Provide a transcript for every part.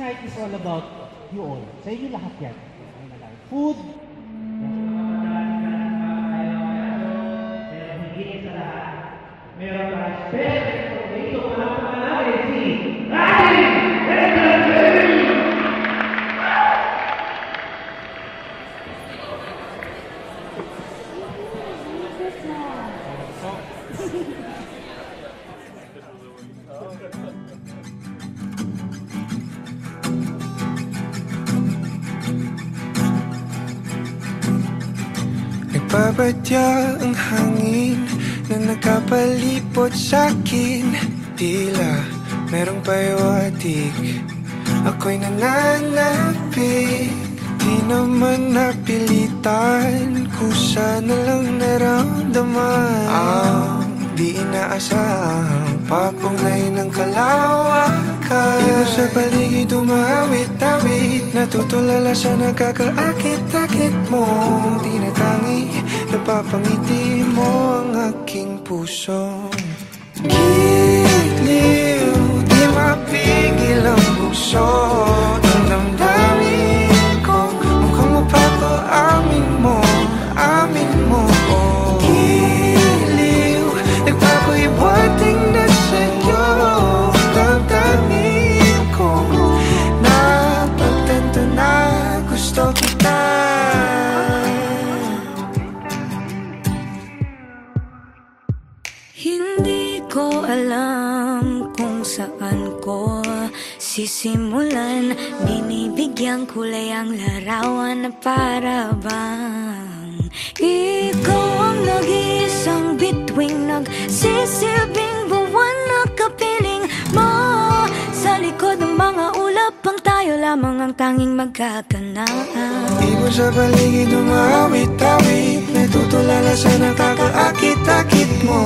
night is all about you all. Sa inyo lahat yan. Food. Meron ka special dito para pangalawin si Ryan Henderson! Nagbabatya ang hangin na nakapalipot sa'kin. Tila merong payawatig, ako'y nananapig. Di naman napilitan, kusa na lang naramdaman. Ang di inaasahang papunay ng kalawakan. Ikaw sa paligid umawit-awit, natutulala sa nakakaakit-akit mo. Tinatangi, napapangiti mo ang aking puso. Giliw, di mapigil ang puso. Ang damdamin ko, mukhang mapapaamin mo, amin mo. Giliw, nagpapahiwating na sa'yo. Damdamin ko, napagtanto na gusto kita. Hindi ko alam kung saan ko sisimulan. Binibigyan kulay ang larawan na para bang ikaw ang nag-iisang bituing, nagsisilbing buwan na kapiling mo. Sa likod ng mga ulap pang tayo lamang ang tanging magkakanaan. Ibon sa paligid umawit-awit, natutulala sa nakakaakit-akit mo.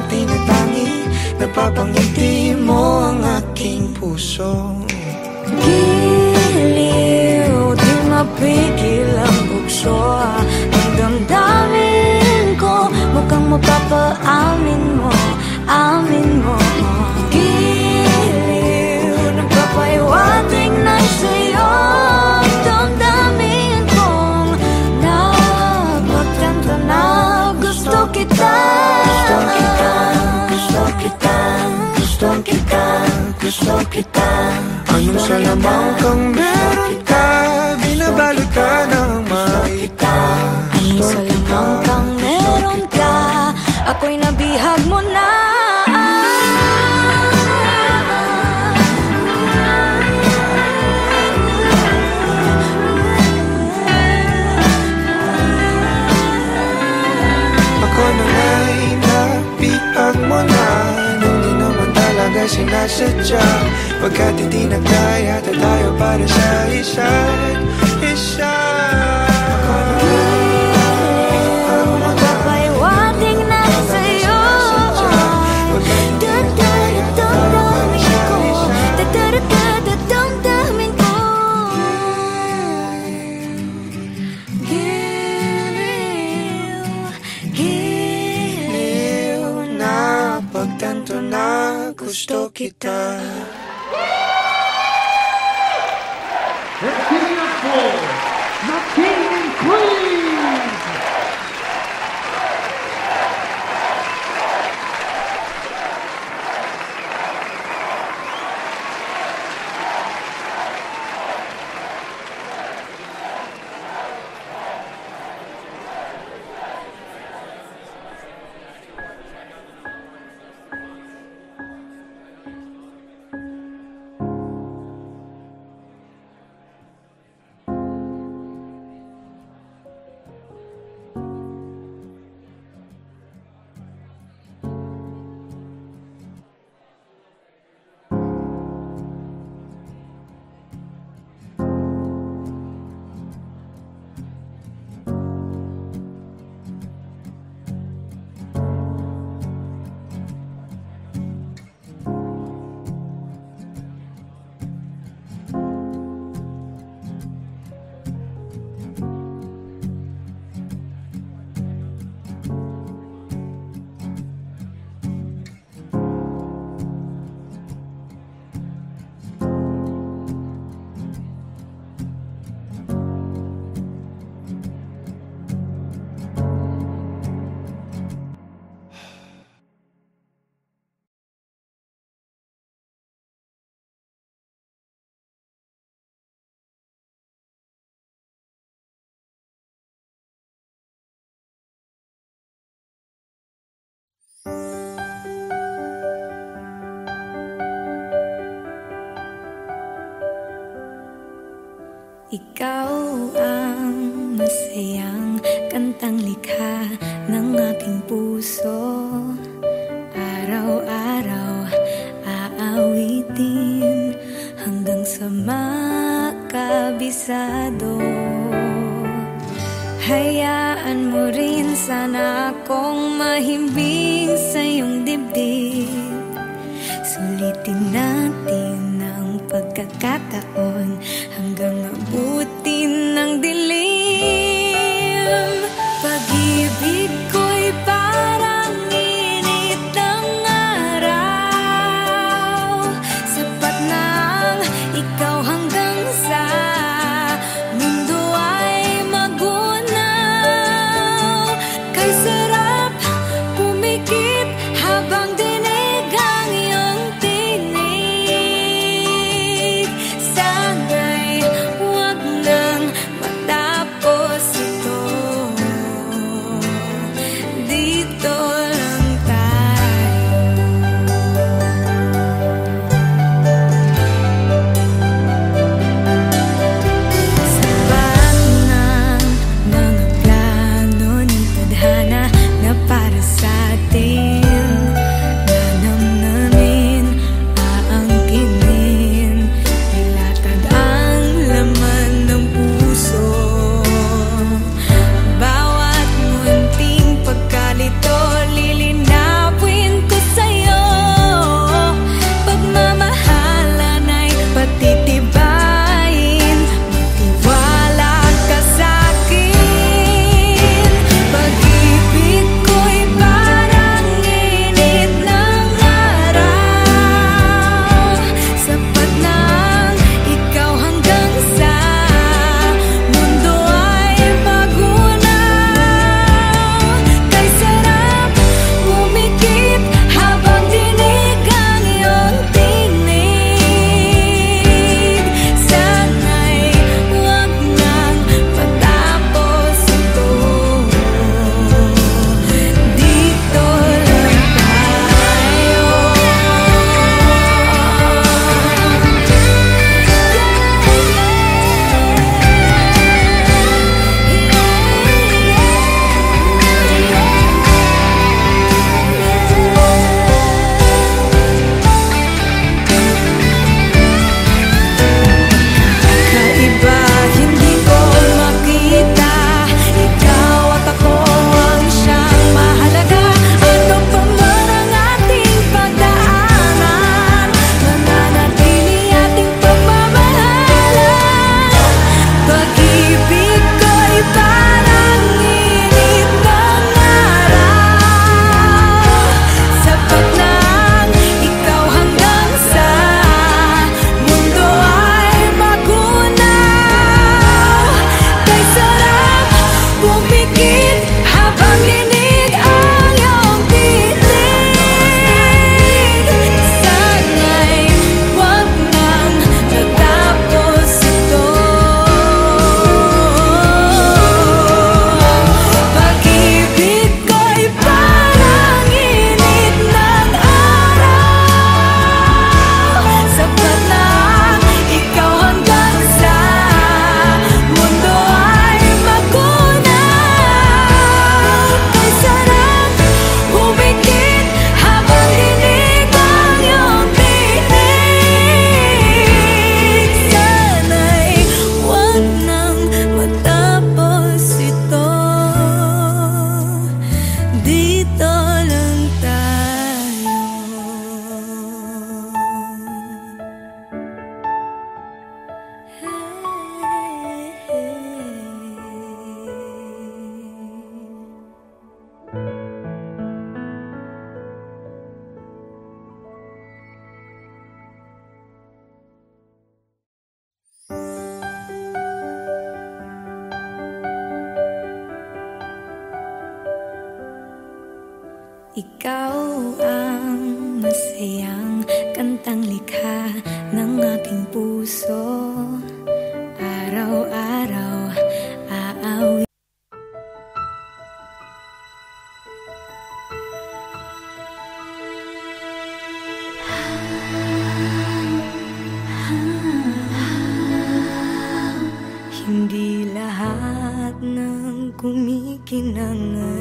Tinatangi, napapangiti mo ang aking puso. Giliw, di mapigil ang bukso. Ang damdamin ko, mukhang mapapaamin mo, amin mo. Giliw, nagpapahiwatig na sa'yo. Ang damdamin kong napagtanto na gusto kita. Gusto kita, gusto kita, gusto kita, gusto kita. Anong salamang kang meron ka, binabalot ka ng maita. Anong salamang kang meron ka, ako'y nabihag mo na. Ako na nga'y nabihag mo na, nung di naman talaga sinasadya. Pagkat hindi nagdaya tayo para sa isa't isa. Ako na Papahiwatig na sa'yo. Damdamin ko, damdamin ko. Giliw, giliw na pagtanto na gusto kita. Let's give it up for the King and Queen! Ikaw ang masayang kantang likha ng aking puso. Araw-araw aawitin hanggang sa makabisado. Hayaan mo rin sana akong mahimbing sa iyong dibdib. Sulitin natin ang pagkakataon hanggang abutin ng dilim. Pag-ibig ko'y parang init ng araw. Sapat na ang ikaw hanggang sa mundo ay magunaw. Kay sarap pumikit habang dinig ang iyong tinig. Sana'y huwag nang matapos ito. Dito lang tayo. Sapat na mga plano ng tadhana na para sa atin. Nanamnamin, aangkinin, ilatag ang laman ng puso. Bawat munting pagkalito, lilinawin ko sa'yo. Pagmamahalan ay patitibayin, magtiwala ka sa'kin. Pag-ibig ko'y parang init ng araw. Sapat na ang ikaw hanggang sa mundo ay magunaw. Kay sarap pumikit habang dinig ang iyong tinig. Sana'y huwag nang matapos ito. Dito lang tayo. Kaiba, hindi ko makita. Ikaw at ako ang siyang mahalaga. Ano pa man ang ating pagdaanan, mananatili ating pagmamahalan. Pag-ibig ko'y parang init ng araw. Sapat na ang ikaw hanggang sa mundo ay magunaw. Kay sarap pumikit habang dinig ang iyong tinig. Sana'y huwag nang matapos ito. Pag-ibig ko'y parang init ng araw. Sapat na ang ikaw hanggang sa mundo ay magunaw. Kay sarap pumikit habang dinig ang iyong tinig. Sana'y huwag nang matapos ito. Dito lang tayo. Ikaw ang masayang kantang likha ng aking puso. Araw-araw aawi.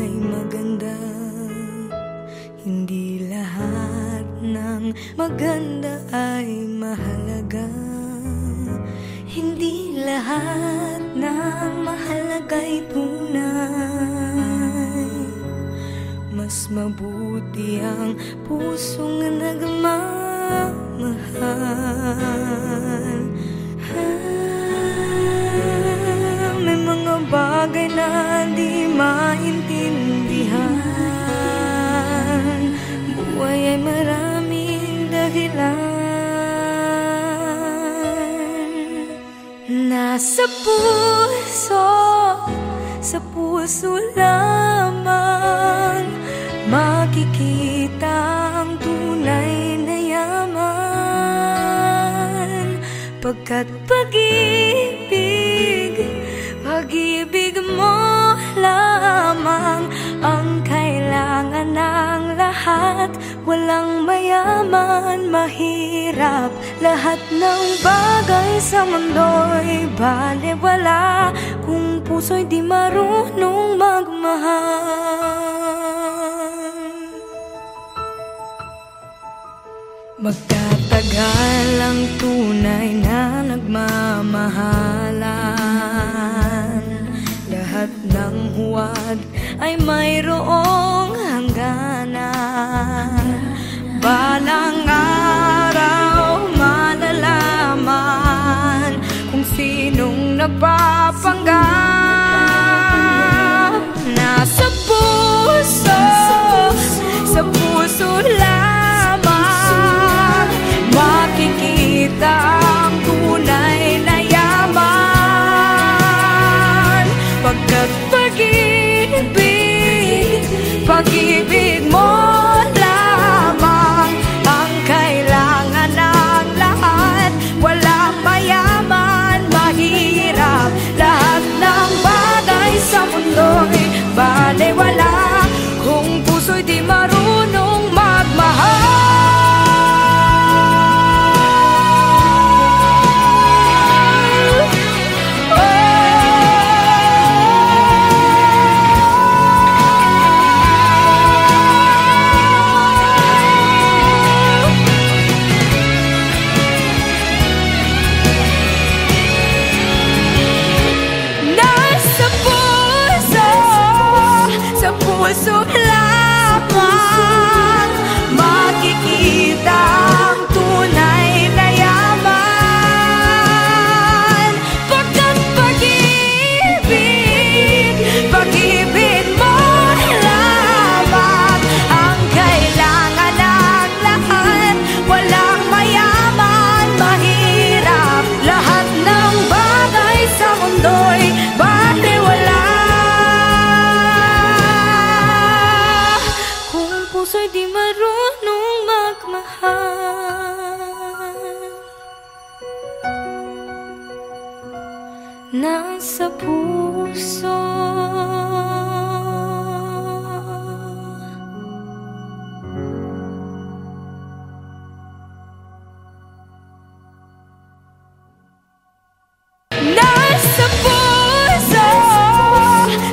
ay maganda. Hindi lahat ng maganda ay mahalaga. Hindi lahat ng mahalaga'y tunay. Mas mabuti ang pusong nagmamahal. May mga bagay na di maintindihan. Buhay ay maraming dahilan. Nasa puso, sa puso lamang makikita ang tunay na yaman. Pagkat pag-ibig mo lamang ang kailangan ng lahat. Walang mayaman, mahirap, lahat ng bagay sa mundo'y balewala kung puso'y di marunong magmahal. Magtatagal ang tunay na nagmamahalan. Lahat ng huwad ay mayroong hangganan. Balang araw malalaman kung sinong nagpapanggap. Nasa puso, sa puso lamang makikita ang tunay na yaman. Pagkat pag-ibig mo lamang ang kailangan ng lahat. Walang mayaman, mahirap, lahat ng bagay sa mundo'y balewala kung puso'y di marunong magmahal. Puso lamang makikita ang tunay na yaman. Pagkat pag-ibig mo lamang ang kailangan ng lahat. Walang mayaman, mahirap, lahat ng bagay sa mundo'y balewala puso'y di marunong magmahal. Nasa puso, nasa puso,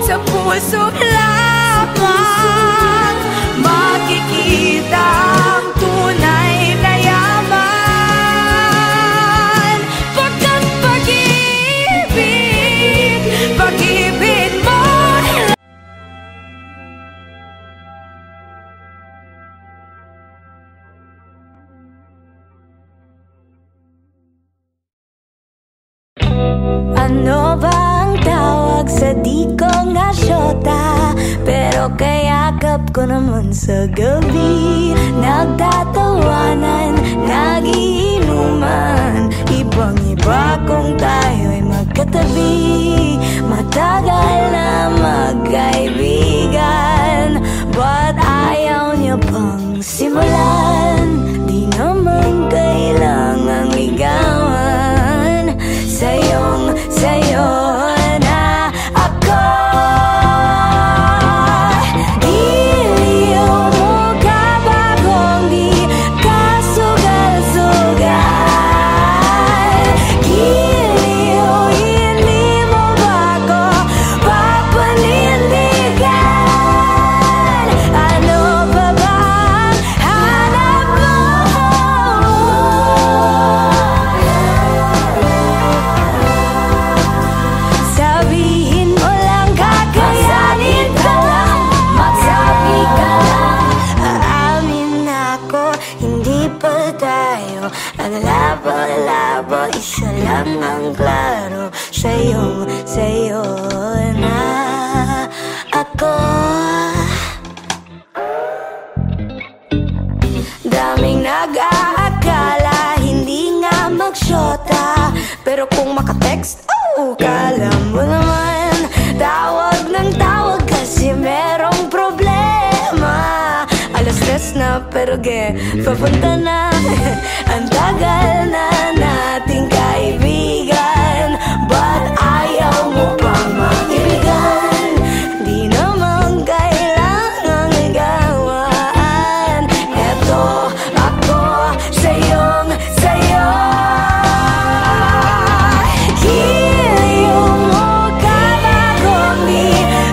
sa puso lamang makikita ang tunay na yaman. Pagkat pag-ibig mo. Ano ba ang tawag sa di ko nga syota? Pero kayakap ko naman sa gabi. Nagtatawanan, nagiinuman, ibang-iba kung tayo'y magkatabi. Matagal na magkaibigan, but ayaw niya pang simulan. Di naman kailangang ligawan. Sa'yo na ako. Giliw mo ka ba kung di ka sugal-sugal? Giliw, hindi mo ba ako papanindigan? lang ang klaro sa'yo na ako. Daming nag-aakala hindi nga magsyota, pero kung makatext, kala mo naman tawag ng tawag kasi merong problema. Alas 10 na pero papunta na. Ang tagal na nating kaibigan, but ayaw mo pang makibigan. Di naman kailangang gawaan. Eto ako sa'yo. Kiliw mo ka bagong di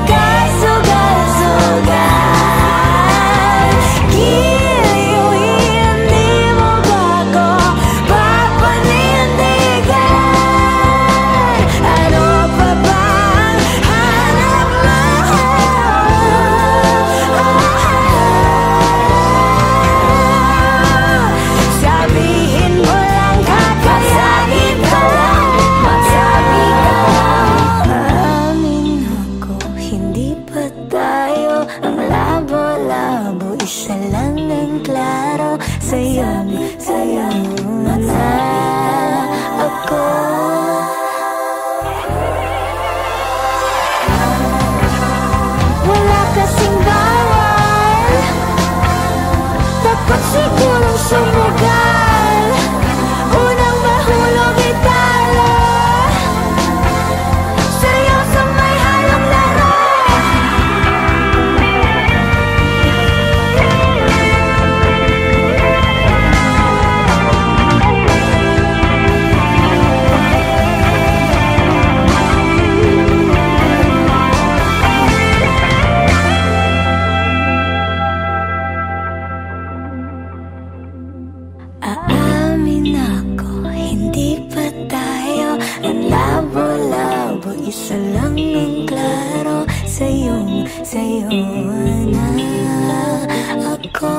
kasugal-sugal. Kiliw hindi mo bago papanindigan. Ano pa bang hanap mo? Sabihin mo lang kakasagip ka lang, magsabi ka lang. Amin ako, hindi pa tayo ang labo-labo, isa lang ang klaro sa'yo na ako. Wala kasing bawal, takot sigurong sumugal. Unang mahulog italo, seryoso may halong laro. Aamin ako, hindi pa tayo ang labo-labo, isa lang ang klaro sa'yo na ako.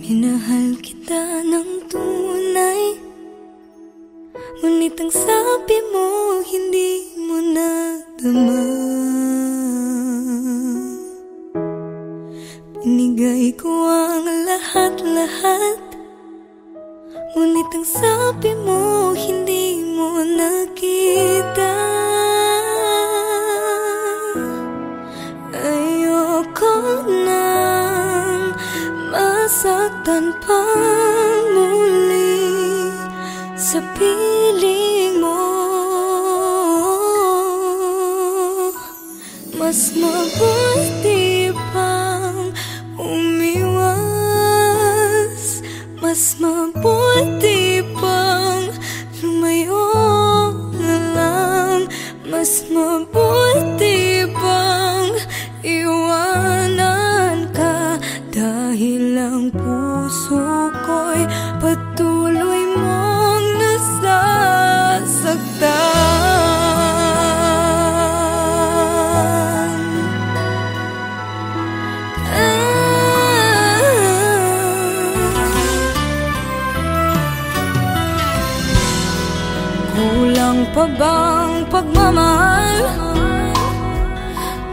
Minahal kita ng tunay, ngunit ang sabi mo hindi mo nadama. Binigay ko ang lahat-lahat, ngunit ang sabi mo hindi mo nakita. Ayoko nang masaktan pa muli sa piling mo. Mas mabuti pang umiwas, mas mabuti pang lumayo na lang, mas mabuti pang iwanan ka, dahil ang puso ko'y patuloy mong nasasaktan. Kulang pa bang pagmamahal?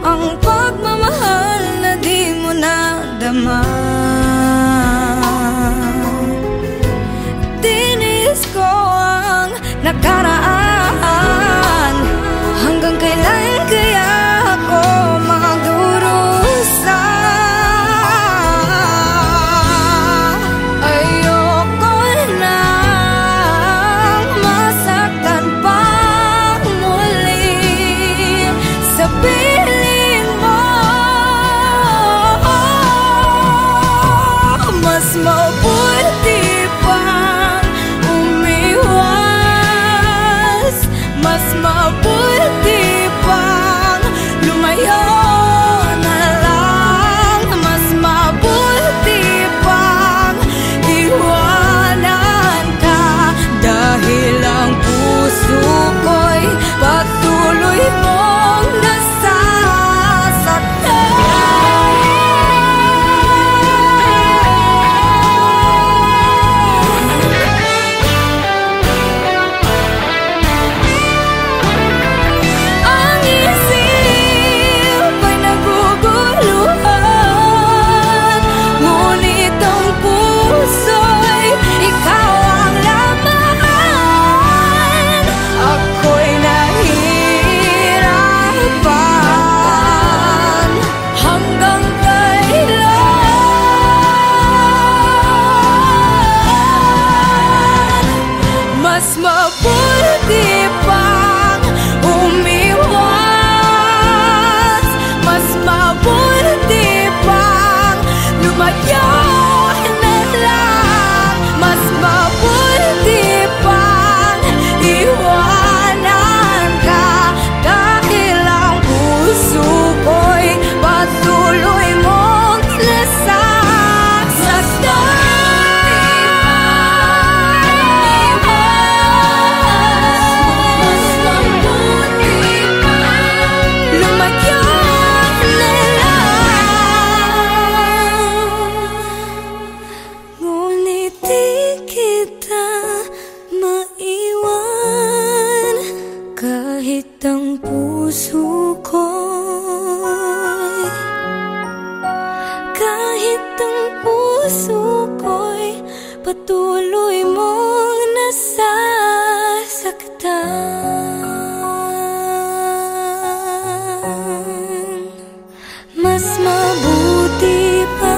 Ang pagmamahal na di mo nadama. Tinis ko ang nakaraan, hanggang kailan kaya ako magdurusa? Ayoko na patuloy mong nasasaktan. Mas mabuti pa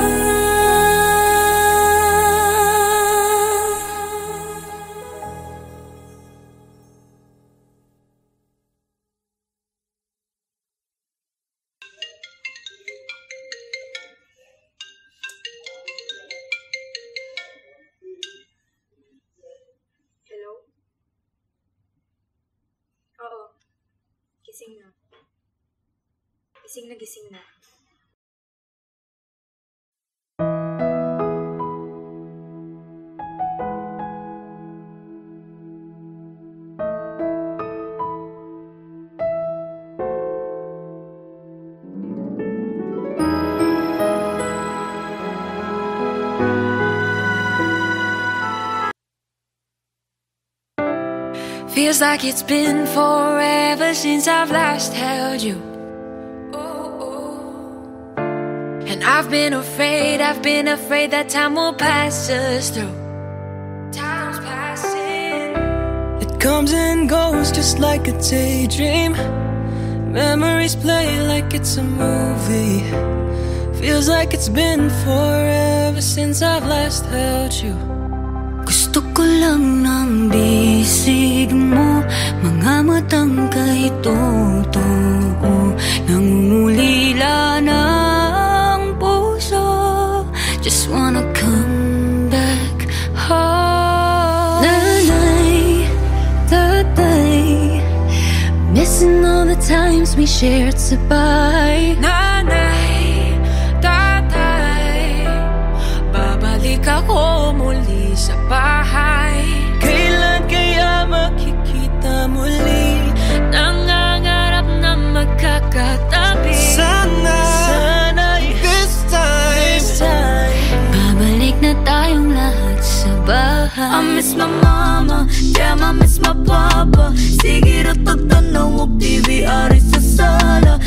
Gising na. Gising na, gising na. Feels like it's been forever since I've last held you. And I've been afraid that time will pass us through. Time's passing. It comes and goes just like a daydream. Memories play like it's a movie. Feels like it's been forever since I've last held you. Gusto ko lang ng bisig mo, mga matang kay totoo, nangungulila ng puso. Just wanna come back home. Nanay, tatay, missing all the times we shared sa bahay. Nanay, tatay, babalik ako muli sa bahay. Kailan kaya makikita muli? Nangangarap na magkakatabi. Sana'y this time babalik na tayong lahat sa bahay. I miss my mama, damn I miss my papa. Sige ro tagtanaw og TV ari sa sala.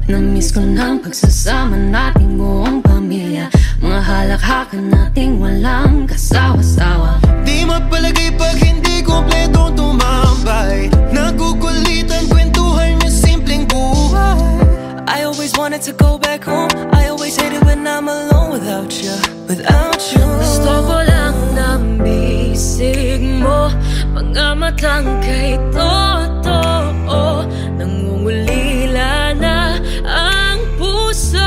Na-miss ko ng pagsasama nating buong pamilya, mga halakhakan nating walang kasawa-sawa. Di mapalagay pag hindi kompletong tumambay. Nagukulitan, kwentuhan yung simpleng buhay. I always wanted to go back home. I always hated when I'm alone without you. Gusto ko lang ng bisig mo, mga matang kay totoo, nangungulila na ang puso.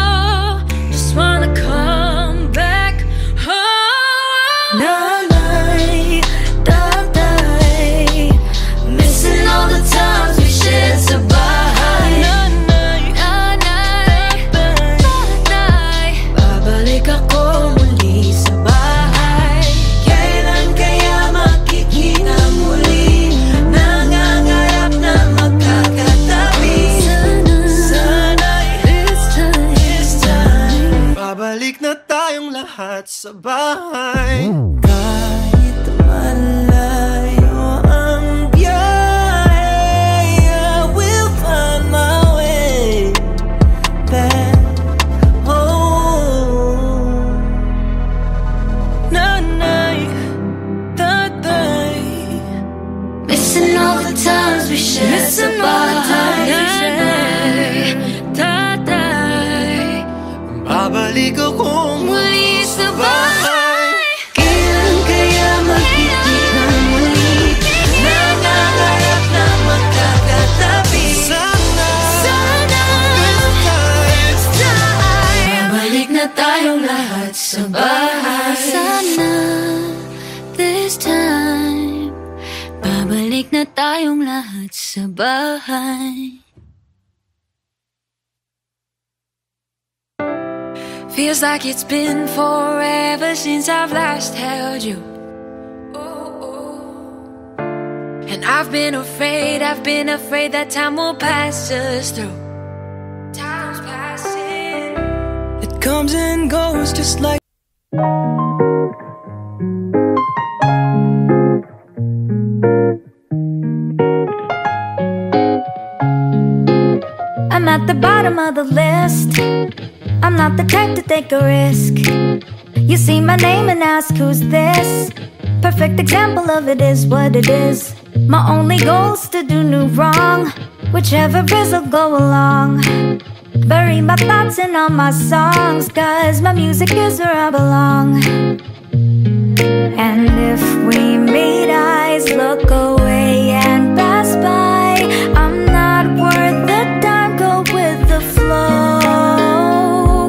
Just wanna come back home. Nanay, tatay, missing all the times we shared sa bahay. Nanay, tatay, babalik ako muli sa bahay. Kailan kaya makikita muli? Nangangarap na magkakatabi. Sana'y this time babalik na tayong lahat sa bahay. Kahit malayo ang biyahe, I will find my way back home. Nanay, tatay, missing all the times we shared sa bahay. Nanay, tatay, babalik ako muli sa bahay. Kailan kaya makikita muli? Nangangarap na magkakatabi. Sana this time babalik na tayong lahat sa bahay. Sana this time babalik na tayong lahat sa bahay. Feels like it's been forever since I've last held you. And I've been afraid that time will pass us through. Time's passing. It comes and goes just like I'm at the bottom of the list. I'm not the type to take a risk. You see my name and ask who's this. Perfect example of it is what it is. My only goal's to do no wrong. Whichever is will go along. Bury my thoughts in all my songs, 'cause my music is where I belong. And if we meet eyes, look away and pass by. I'm not worth the time, go with the flow.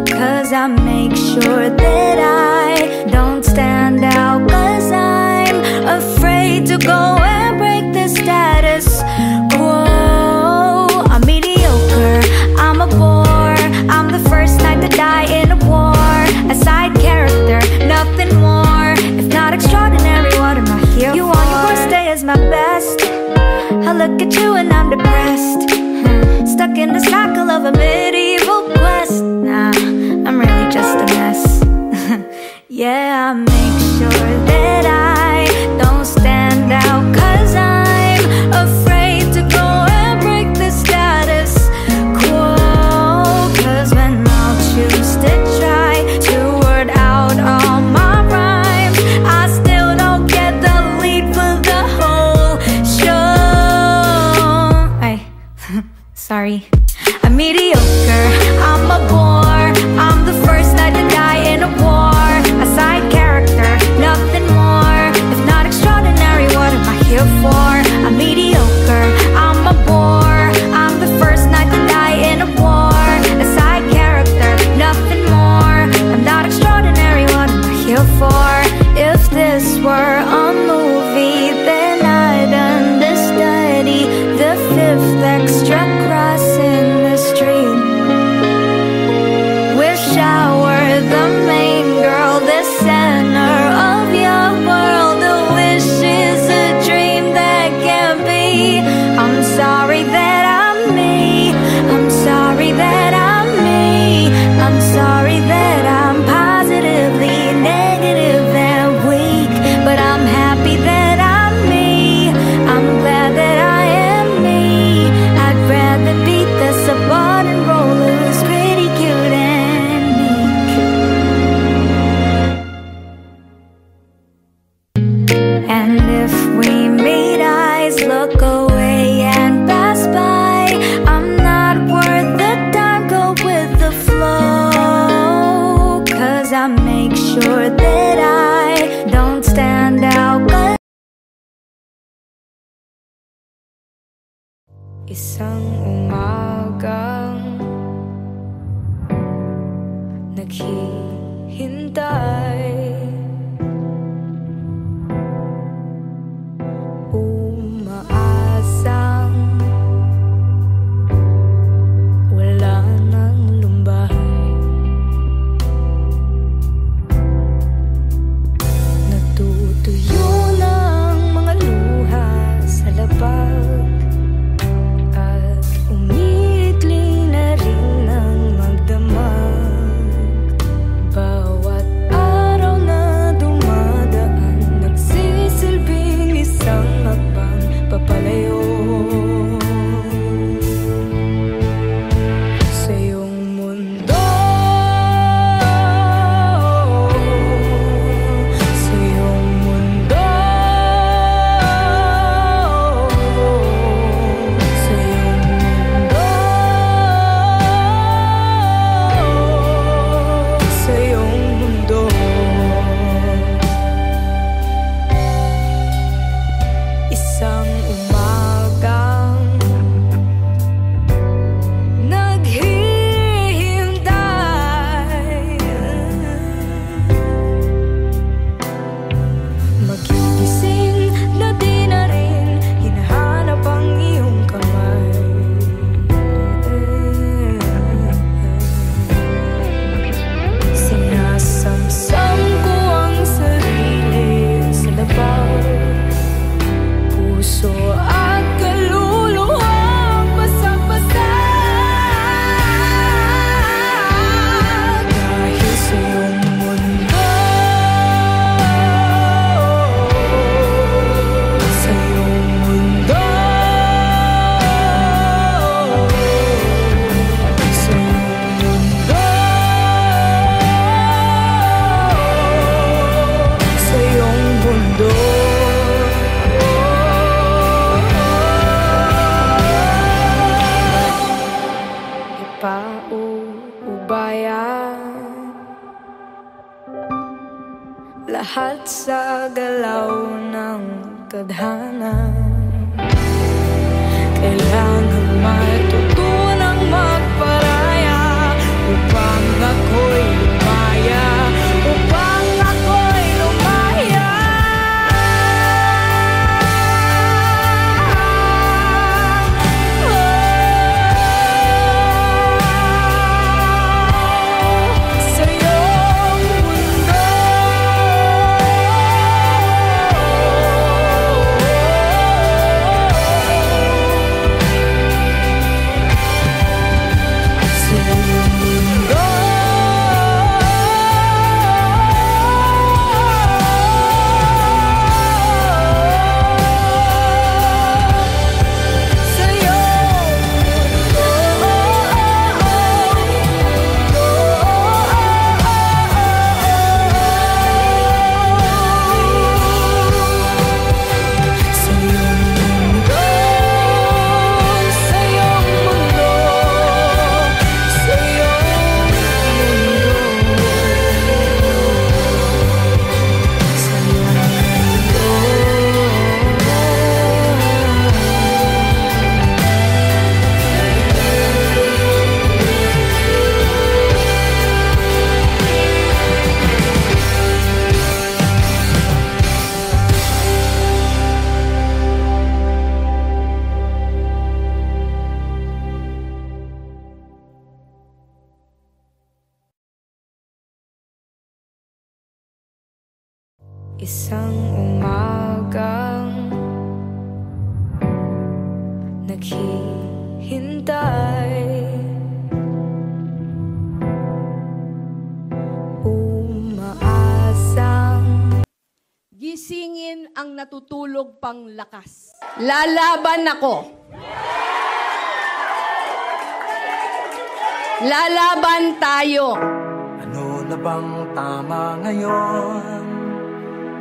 'Cause I make sure that I don't stand out, 'cause I'm afraid to go and break the status quo. I'm mediocre, I'm a bore. I'm the first night to die in a war. A side character, nothing more. If not extraordinary, what am I here you for? On your worst day is my best. I look at you and I'm depressed. Stuck in the cycle of a medieval quest. Nah, I'm really just a mess. Yeah, I make sure that I don't stand out, 'cause I'm afraid to go and break the status quo. 'Cause when I'll choose to try to word out all my rhymes, I still don't get the lead for the whole show. Ay, sorry. I'm mediocre, I'm a bore. I'm the first night to die in a war. A side character, nothing more. If not extraordinary, what am I here for? I'm mediocre, I'm a bore. I'm the first night to die in a war. A side character, nothing more. I'm not extraordinary, what am I here for? If this were a movie, then I'd understudy the fifth extra crossing the street. Wish I were the main girl, the center of your world. A wish is a dream that can't be. I'm sorry that I'm me. I'm sorry that I'm me. I'm sorry that I'm positively negative and weak. But I'm happy that I'm me. I'm glad that I am me. I'd rather beat the Sabaton roller who's pretty cute and meek. And if we meet eyes, look away and pass by. I'm not worth the time, go with the flow. 'Cause I make sure that I don't stand out. Isang umagang naghihintay, umaasang wala nang lumbay. Natutuyo ng mga luha sa labag at paubaya. Lahat sa galaw ng tadhana, kailangan matutunang magparaya upang ako'y lumaya, upang ako'y lumaya. Sa iyong mundo, isang umagang naghihintay, umaasang gisingin ang natutulog pang lakas. Lalaban ako. Lalaban tayo. Ano na bang tama ngayon?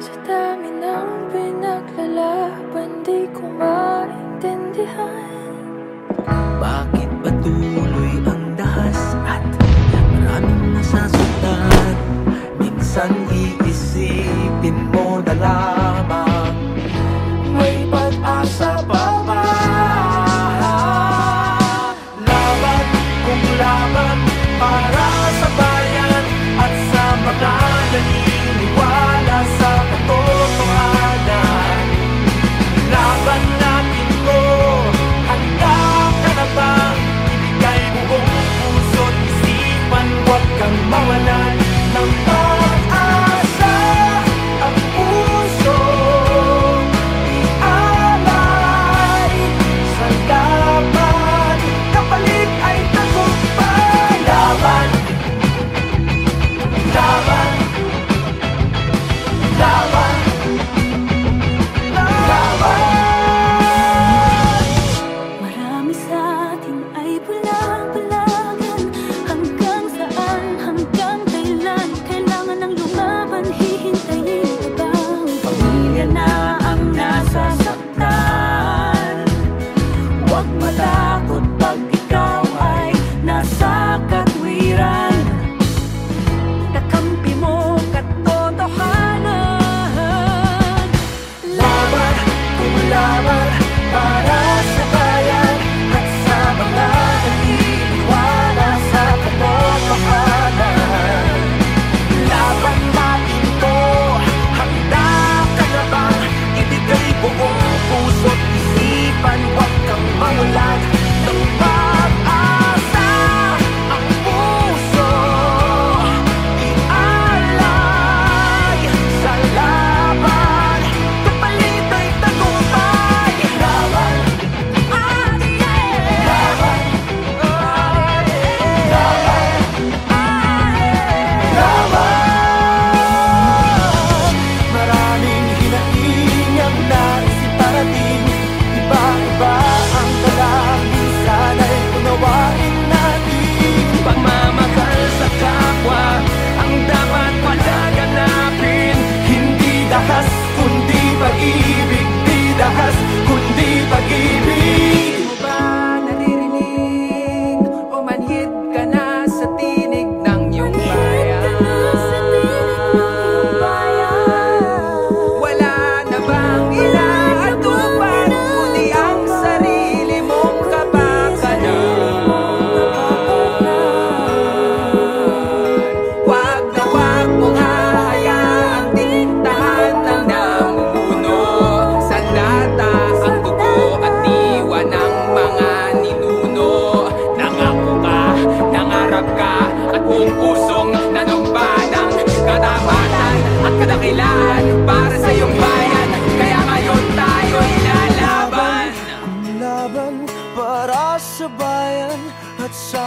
sa dami ng pinaglalaban, di ko maintindihan. Bakit patuloy ang dahas at maraming nasasaktan? Minsan iisipin mo na lamang may pag-asa pa ba? Laban kung laban para sa bayan at sa mga naniniwala sa katotohanan. Laban natin to, handa ka na bang ibigay buong puso't isipan? Huwag kang mawalan ng pag-asa, ang puso ialay sa laban, kapalit ay tagumpay. Laban, laban,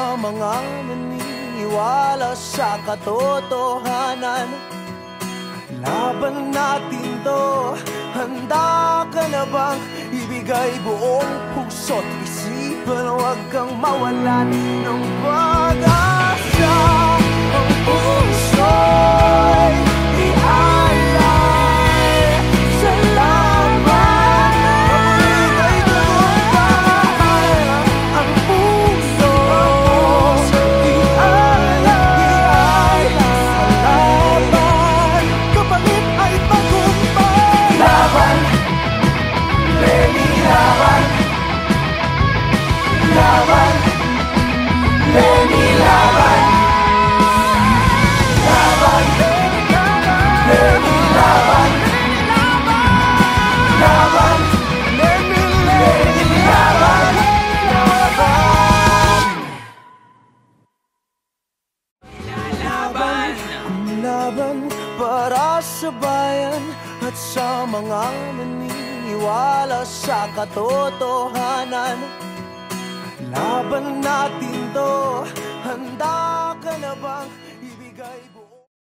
sa mga naniniwala sa katotohanan. Laban natin to, handa ka na bang ibigay buong puso't isipan? Huwag kang mawalan ng pag-asa. Ang puso'y ialay sa laban. Mabulit ay tagumpay. Ang puso'y ialay sa laban. Kapalit ay tagumpay. Laban, Lenny, laban. Laban, Lenny, laban. Laban, Lenny, laban. Laban, Lenny, laban. Laban, laban para sa bayan at sa mga naniniwala sa katotohanan. Laban natin to, handa ka na bang